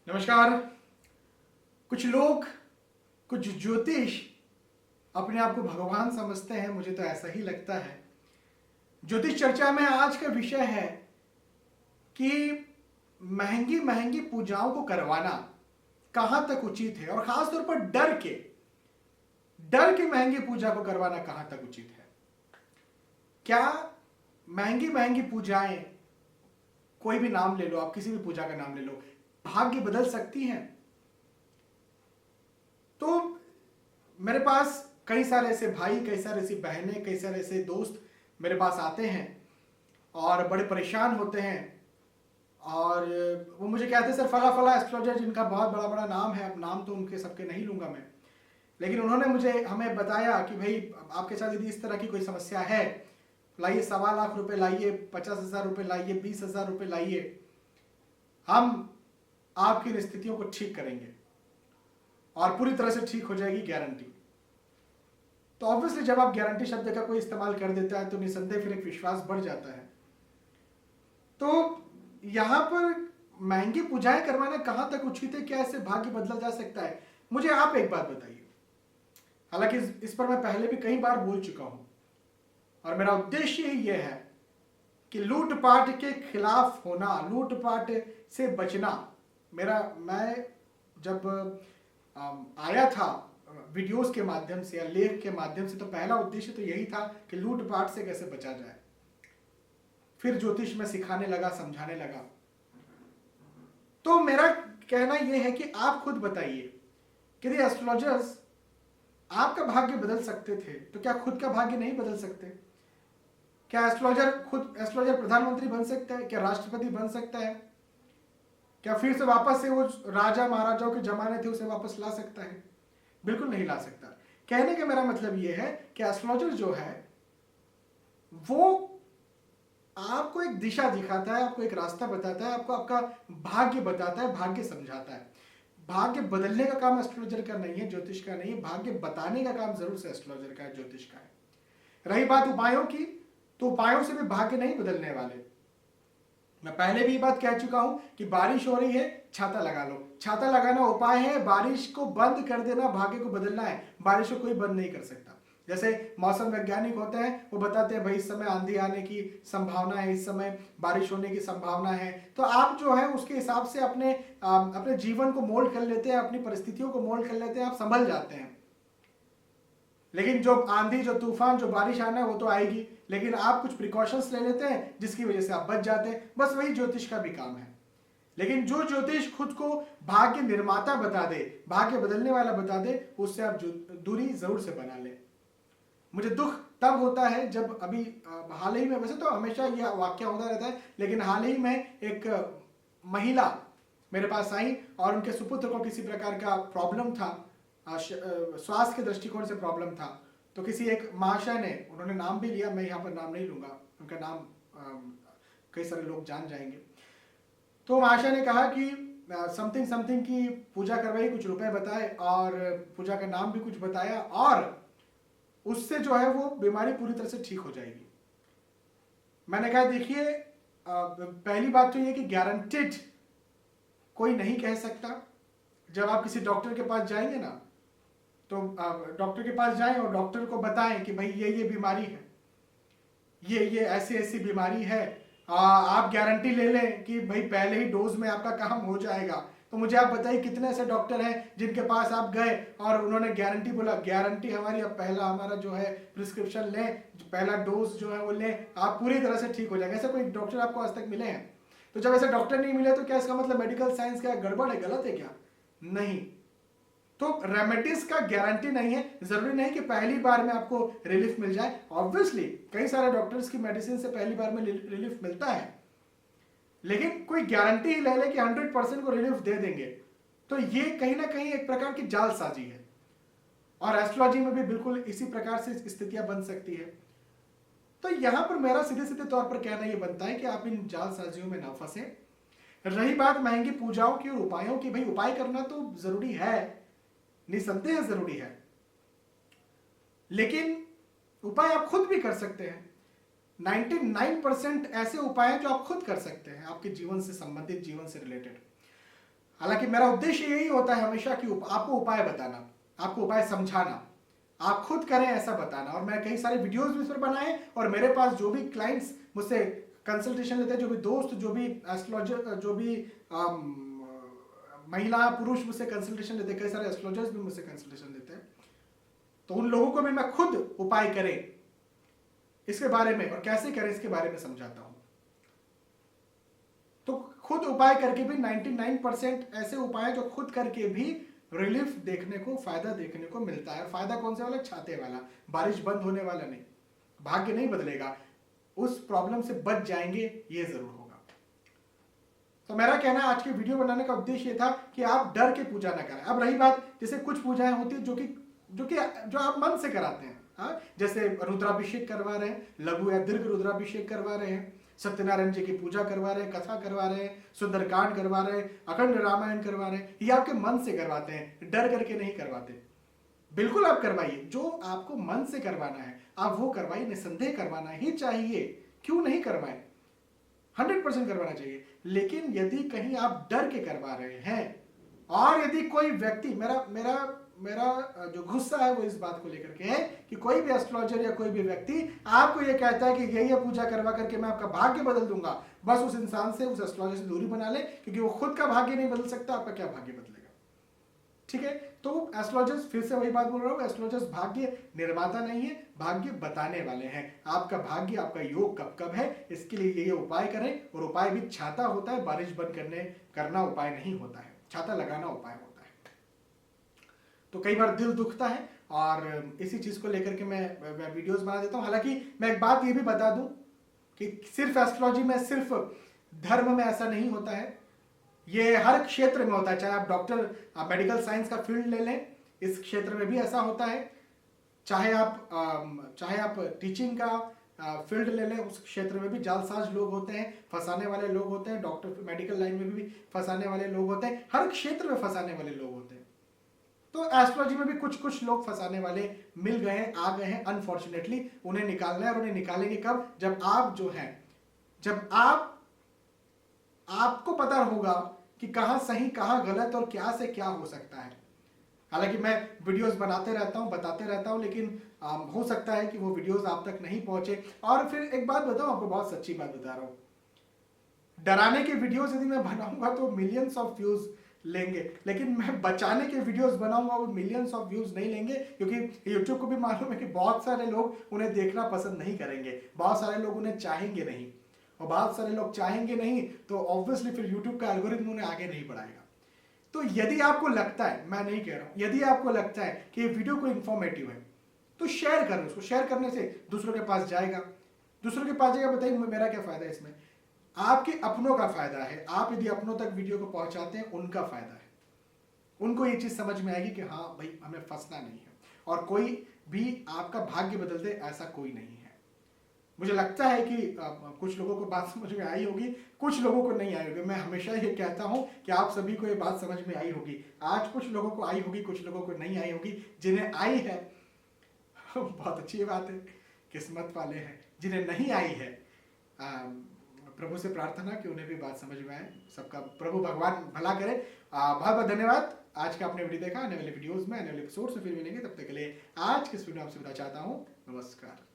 नमस्कार। कुछ लोग, कुछ ज्योतिष अपने आप को भगवान समझते हैं, मुझे तो ऐसा ही लगता है। ज्योतिष चर्चा में आज का विषय है कि महंगी महंगी पूजाओं को करवाना कहां तक उचित है, और खासतौर पर डर के महंगी पूजा को करवाना कहां तक उचित है। क्या महंगी महंगी पूजाएं, कोई भी नाम ले लो, आप किसी भी पूजा का नाम ले लो, भाग्य बदल सकती हैं? तो मेरे पास कई सारे ऐसे भाई, कई सारे ऐसी बहनें, कई सारे ऐसे दोस्त मेरे पास आते हैं और बड़े परेशान होते हैं, और वो मुझे कहते हैं सर फला फला एस्ट्रोलॉजर, जिनका बहुत बड़ा बड़ा नाम है, अब नाम तो उनके सबके नहीं लूंगा मैं, लेकिन उन्होंने हमें बताया कि भाई आपके साथ यदि इस तरह की कोई समस्या है, लाइए 1.25 लाख रुपए लाइए, 50,000 रुपए लाइए, 20,000 रुपए लाइए, हम आपकी इन स्थितियों को ठीक करेंगे और पूरी तरह से ठीक हो जाएगी, गारंटी। तो ऑब्वियसली जब आप गारंटी शब्द का कोई इस्तेमाल कर देता है तो निसंदेह फिर एक विश्वास बढ़ जाता है। तो यहां पर महंगी पूजाएं करवाना कहां तक उचित है? क्या इससे भाग्य बदला जा सकता है? मुझे आप एक बात बताइए। हालांकि इस पर मैं पहले भी कई बार बोल चुका हूं, और मेरा उद्देश्य ही यह है कि लूटपाट के खिलाफ होना, लूटपाट से बचना। मैं जब आया था वीडियोस के माध्यम से या लेख के माध्यम से, तो पहला उद्देश्य तो यही था कि लूटपाट से कैसे बचा जाए। फिर ज्योतिष में सिखाने लगा, समझाने लगा। तो मेरा कहना यह है कि आप खुद बताइए कि यदि एस्ट्रोलॉजर्स आपका भाग्य बदल सकते थे तो क्या खुद का भाग्य नहीं बदल सकते? क्या एस्ट्रोलॉजर प्रधानमंत्री बन सकता है? क्या राष्ट्रपति बन सकता है? क्या फिर से वापस से वो राजा महाराजाओं के जमाने थे उसे वापस ला सकता है? बिल्कुल नहीं ला सकता। कहने का मेरा मतलब यह है कि एस्ट्रोलॉजर जो है वो आपको एक दिशा दिखाता है, आपको एक रास्ता बताता है, आपको आपका भाग्य बताता है, भाग्य समझाता है। भाग्य बदलने का काम एस्ट्रोलॉजर का नहीं है, ज्योतिष का नहीं है। भाग्य बताने का काम जरूर से एस्ट्रोलॉजर का है, ज्योतिष का है। रही बात उपायों की, तो उपायों से भी भाग्य नहीं बदलने वाले। मैं पहले भी ये बात कह चुका हूं कि बारिश हो रही है, छाता लगा लो। छाता लगाना उपाय है, बारिश को बंद कर देना भाग्य को बदलना है। बारिश को कोई बंद नहीं कर सकता। जैसे मौसम वैज्ञानिक होते हैं, वो बताते हैं भाई इस समय आंधी आने की संभावना है, इस समय बारिश होने की संभावना है, तो आप जो है उसके हिसाब से अपने जीवन को मोल्ड कर लेते हैं, अपनी परिस्थितियों को मोल्ड कर लेते हैं, आप संभल जाते हैं। लेकिन जो आंधी, जो तूफान, जो बारिश आना है वो तो आएगी, लेकिन आप कुछ प्रिकॉशंस ले लेते हैं जिसकी वजह से आप बच जाते हैं। बस वही ज्योतिष का भी काम है। लेकिन जो ज्योतिष खुद को भाग्य निर्माता बता दे, भाग्य बदलने वाला बता दे, उससे आप दूरी जरूर से बना ले। मुझे दुख तब होता है जब अभी हाल ही में, वैसे तो हमेशा यह वाक्य होता रहता है, लेकिन हाल ही में एक महिला मेरे पास आई और उनके सुपुत्र को किसी प्रकार का प्रॉब्लम था, स्वास्थ्य के दृष्टिकोण से प्रॉब्लम था। तो किसी एक महाशय ने, उन्होंने नाम भी लिया, मैं यहाँ पर नाम नहीं लूंगा, उनका नाम कई सारे लोग जान जाएंगे। तो महाशय ने कहा कि समथिंग समथिंग की पूजा करवाई, कुछ रुपए बताए और पूजा का नाम भी कुछ बताया, और उससे जो है वो बीमारी पूरी तरह से ठीक हो जाएगी। मैंने कहा देखिए, पहली बात तो ये कि गारंटेड कोई नहीं कह सकता। जब आप किसी डॉक्टर के पास जाएंगे ना, तो डॉक्टर के पास जाएं और डॉक्टर को बताएं कि भाई ये बीमारी है, ये ऐसी ऐसी बीमारी है, आप गारंटी ले लें कि भाई पहले ही डोज में आपका काम हो जाएगा। तो मुझे आप बताइए कितने ऐसे डॉक्टर हैं जिनके पास आप गए और उन्होंने गारंटी बोला, गारंटी हमारी, अब पहला हमारा जो है प्रिस्क्रिप्शन लें, पहला डोज जो है वो लें, आप पूरी तरह से ठीक हो जाएंगे। ऐसे कोई डॉक्टर आपको आज तक मिले हैं? तो जब ऐसे डॉक्टर नहीं मिले तो क्या इसका मतलब मेडिकल साइंस क्या गड़बड़ है, गलत है क्या? नहीं। तो रेमेडीज का गारंटी नहीं है। जरूरी नहीं कि पहली बार में आपको रिलीफ मिल जाए। ऑब्वियसली कई सारे डॉक्टर्स की मेडिसिन से पहली बार में रिलीफ मिलता है, लेकिन कोई गारंटी ही ले ले कि 100% को रिलीफ दे देंगे, तो ये कहीं ना कहीं एक प्रकार की जालसाजी है। और एस्ट्रोलॉजी में भी बिल्कुल इसी प्रकार से स्थितियां बन सकती है। तो यहां पर मेरा सीधे सीधे तौर पर कहना यह बनता है कि आप इन जालसाजियों में ना फंसे। रही बात महंगी पूजाओं की और उपायों की, भाई उपाय करना तो जरूरी है, निसंदेह जरूरी है, लेकिन उपाय आप खुद भी कर सकते हैं। 99% ऐसे उपाय जो आप खुद कर सकते हैं, आपके जीवन से संबंधित, जीवन से रिलेटेड। हालांकि मेरा उद्देश्य यही होता है हमेशा कि आपको उपाय बताना, आपको उपाय समझाना, आप खुद करें ऐसा बताना। और मैं कई सारे वीडियोस भी इस पर बनाए, और मेरे पास जो भी क्लाइंट्स मुझसे कंसल्टेशन लेते हैं, जो भी दोस्त, जो भी एस्ट्रोलॉजर, जो भी महिला पुरुष मुझसे कंसल्टेशन लेते हैं, कई सारे एस्ट्रोलॉजर्स भी मुझसे कंसल्टेशन लेते हैं, तो उन लोगों को भी मैं खुद उपाय करें इसके बारे में और कैसे करें इसके बारे में समझाता हूं। तो खुद उपाय करके भी 99% ऐसे उपाय जो खुद करके भी रिलीफ देखने को, फायदा देखने को मिलता है। फायदा कौन से वाला? छाते वाला, बारिश बंद होने वाला नहीं। भाग्य नहीं बदलेगा, उस प्रॉब्लम से बच जाएंगे, ये जरूर होगा। तो मेरा कहना है, आज की वीडियो बनाने का उद्देश्य ये था कि आप डर के पूजा ना करें। अब रही बात, जैसे कुछ पूजाएं होती है जो आप मन से कराते हैं, हाँ, जैसे रुद्राभिषेक करवा रहे हैं, लघु या दीर्घ रुद्राभिषेक करवा रहे हैं, सत्यनारायण जी की पूजा करवा रहे हैं, कथा करवा रहे हैं, सुंदरकांड करवा रहे हैं, अखंड रामायण करवा रहे हैं, ये आपके मन से करवाते हैं, डर करके नहीं करवाते। बिल्कुल आप करवाइए, जो आपको मन से करवाना है आप वो करवाइए, निसंदेह करवाना ही चाहिए, क्यों नहीं करवाएं, 100% करवाना चाहिए। लेकिन यदि कहीं आप डर के करवा रहे हैं, और यदि कोई व्यक्ति, मेरा जो गुस्सा है वो इस बात को लेकर के है कि कोई भी एस्ट्रोलॉजर या कोई भी व्यक्ति आपको ये कहता है कि ये पूजा करवा करके मैं आपका भाग्य बदल दूंगा, बस उस इंसान से, उस एस्ट्रोलॉजर से दूरी बना ले, क्योंकि वो खुद का भाग्य नहीं बदल सकता, आपका क्या भाग्य बदलेगा। ठीक है, तो एस्ट्रोलॉजर्स, फिर से वही बात बोल रहा हूं, एस्ट्रोलॉजर्स भाग्य निर्माता नहीं है, भाग्य बताने वाले हैं। आपका भाग्य, आपका योग कब कब है, इसके लिए ये उपाय करें। और उपाय भी छाता होता है, बारिश बंद करना उपाय नहीं होता है, छाता लगाना उपाय होता है। तो कई बार दिल दुखता है, और इसी चीज को लेकर के मैं वीडियोस बना देता हूं। हालांकि मैं एक बात ये भी बता दूं कि सिर्फ एस्ट्रोलॉजी में, सिर्फ धर्म में ऐसा नहीं होता है, ये हर क्षेत्र में होता है। चाहे आप डॉक्टर, आप मेडिकल साइंस का फील्ड ले लें, इस क्षेत्र में भी ऐसा होता है। चाहे आप टीचिंग का फील्ड ले लें, उस क्षेत्र में भी जालसाज लोग होते हैं, फंसाने वाले लोग होते हैं। डॉक्टर, मेडिकल लाइन में भी फंसाने वाले लोग होते हैं, हर क्षेत्र में फंसाने वाले लोग होते हैं। तो एस्ट्रोलॉजी में भी कुछ लोग फंसाने वाले मिल गए हैं, आ गए हैं। अनफॉर्चुनेटली उन्हें निकालना है, और उन्हें निकालेंगे कब? जब आप जो है, जब आपको पता होगा कि कहां सही कहां गलत और क्या से क्या हो सकता है। हालांकि मैं वीडियोस बनाते रहता हूं, बताते रहता हूं, लेकिन हो सकता है कि वो वीडियोस आप तक नहीं पहुंचे। और फिर एक बात बताऊं आपको, बहुत सच्ची बात बता रहा हूं, डराने के वीडियोस यदि मैं बनाऊंगा तो मिलियंस ऑफ व्यूज लेंगे, लेकिन मैं बचाने के वीडियोस बनाऊंगा वो मिलियंस ऑफ व्यूज नहीं लेंगे, क्योंकि यूट्यूब को भी मालूम है कि बहुत सारे लोग उन्हें देखना पसंद नहीं करेंगे, बहुत सारे लोग उन्हें चाहेंगे नहीं, और बहुत सारे लोग चाहेंगे नहीं तो ऑब्वियसली फिर यूट्यूब का एल्गोरिथम उन्हें आगे नहीं बढ़ाएगा। तो यदि आपको लगता है, मैं नहीं कह रहा हूं, यदि आपको लगता है कि ये वीडियो को इंफॉर्मेटिव है तो शेयर करें उसको। शेयर करने से दूसरों के पास जाएगा, बताइए मेरा क्या फायदा है इसमें? आपके अपनों का फायदा है। आप यदि अपनों तक वीडियो को पहुंचाते हैं, उनका फायदा है, उनको ये चीज समझ में आएगी कि हाँ भाई, हमें फंसना नहीं है, और कोई भी आपका भाग्य बदल दे ऐसा कोई नहीं है। मुझे लगता है कि कुछ लोगों को बात समझ में आई होगी, कुछ लोगों को नहीं आई होगी। मैं हमेशा ये कहता हूं कि आप सभी को ये बात समझ में आई होगी। आज कुछ लोगों को आई होगी, कुछ लोगों को नहीं आई होगी। जिन्हें आई है बहुत अच्छी बात है, किस्मत वाले हैं। जिन्हें नहीं आई है, प्रभु से प्रार्थना कि उन्हें भी बात समझ में आए। सबका प्रभु भगवान भला करे। बहुत बहुत धन्यवाद। आज का आपने वीडियो देखा। आने वाले वीडियोस में, आने वाले एपिसोड से फिर मिलेंगे। तब तक के लिए आज के इस वीडियो में आपसे विदा चाहता हूँ। नमस्कार।